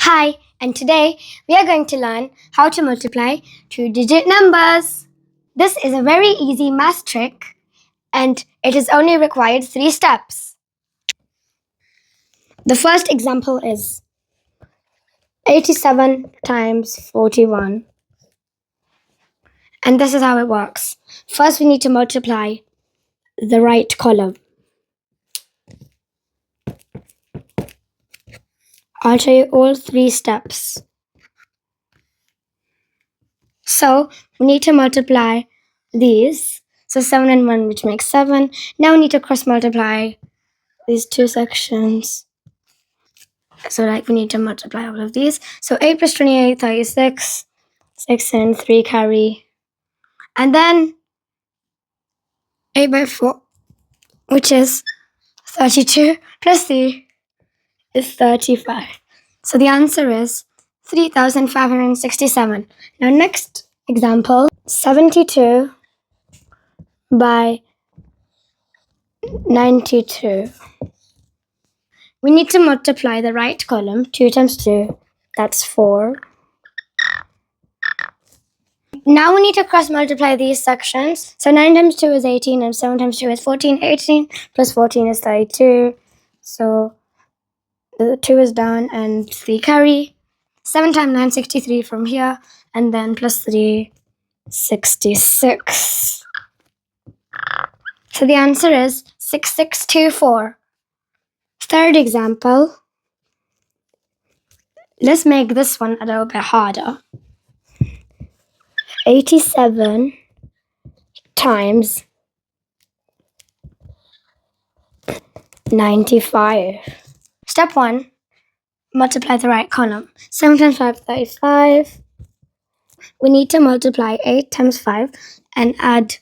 Hi, and today we are going to learn how to multiply two-digit numbers. This is a very easy math trick and it is only required 3 steps. The first example is 87 times 41. And this is how it works. First we need to multiply the right column. I'll show you all 3 steps. So we need to multiply these. So 7 and 1, which makes 7. Now we need to cross multiply these 2 sections. So we need to multiply all of these. So 8 plus 28, 36. 6 and 3 carry. And then 8 by 4, which is 32, plus 3 is 35. So the answer is 3,567. Now next example, 72 by 92. We need to multiply the right column. 2 times 2, that's 4. Now we need to cross multiply these sections. So 9 times 2 is 18 and 7 times 2 is 14. 18 plus 14 is 32. So the 2 is down and 3 carry. 7 times 9, 63 from here. And then plus 3, 66. So the answer is 6624. Third example. Let's make this one a little bit harder. 87 times 95. Step 1. Multiply the right column. 7 times 5, 35. We need to multiply 8 times 5 and add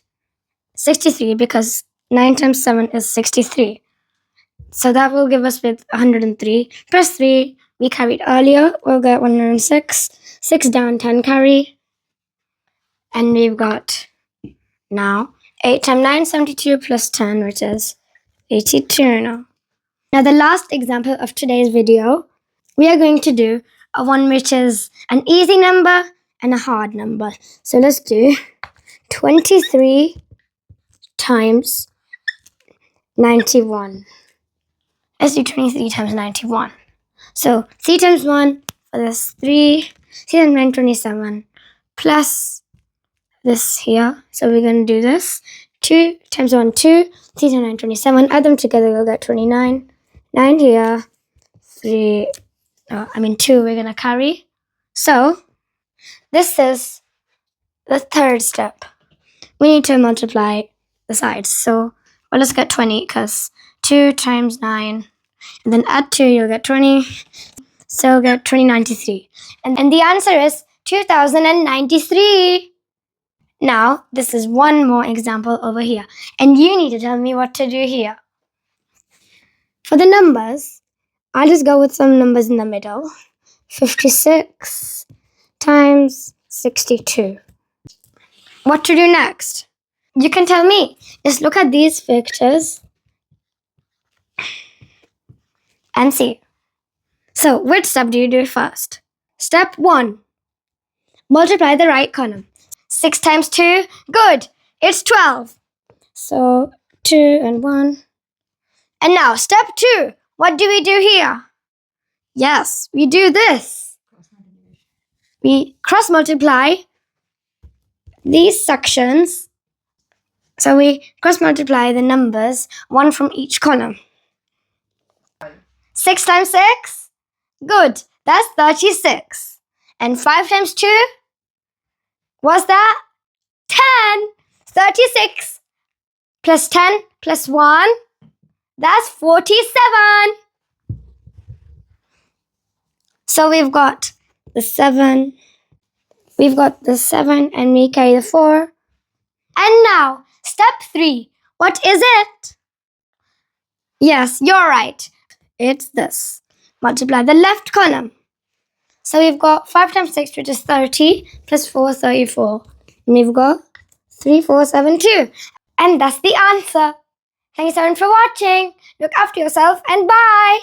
63 because 9 times 7 is 63. So that will give us with 103. Plus 3 we carried earlier. We'll get 106. 6 down, 10 carry. And we've got now 8 times 9, 72 plus 10, which is 82 now. Now the last example of today's video, we are going to do a one which is an easy number and a hard number. So let's do 23 times 91. Let's do 23 times 91. So 3 times 1 for this 3. 3 times 9, 27 plus this here. So we're going to do this. 2 times 1, 2. 3 times 9, 27. Add them together, we'll get 29. 9 here. 2 we're going to carry. So this is the third step. We need to multiply the sides. So let's get 20 because 2 times 9. And then add 2, you'll get 20. So we'll get 2093. And the answer is 2093. Now, this is one more example over here. And you need to tell me what to do here. For the numbers, I'll just go with some numbers in the middle. 56 times 62. What to do next? You can tell me. Just look at these pictures and see. So, which step do you do first? Step 1. Multiply the right column. 6 times 2, good, it's 12. So 2 and 1. And now step 2, what do we do here? Yes, we do this. We cross multiply these sections. So we cross multiply the numbers, 1 from each column. 6 times 6, good, that's 36. And 5 times 2, what's that? 10. 36 plus 10 plus 1, that's 47. So we've got the 7. We've got the 7 and we carry the 4. And now, step 3. What is it? Yes, you're right. It's this. Multiply the left column. So we've got 5 times 6, which is 30, plus 4, 34. And we've got 3, 4, 7, 2. And that's the answer. Thank you so much for watching. Look after yourself and bye.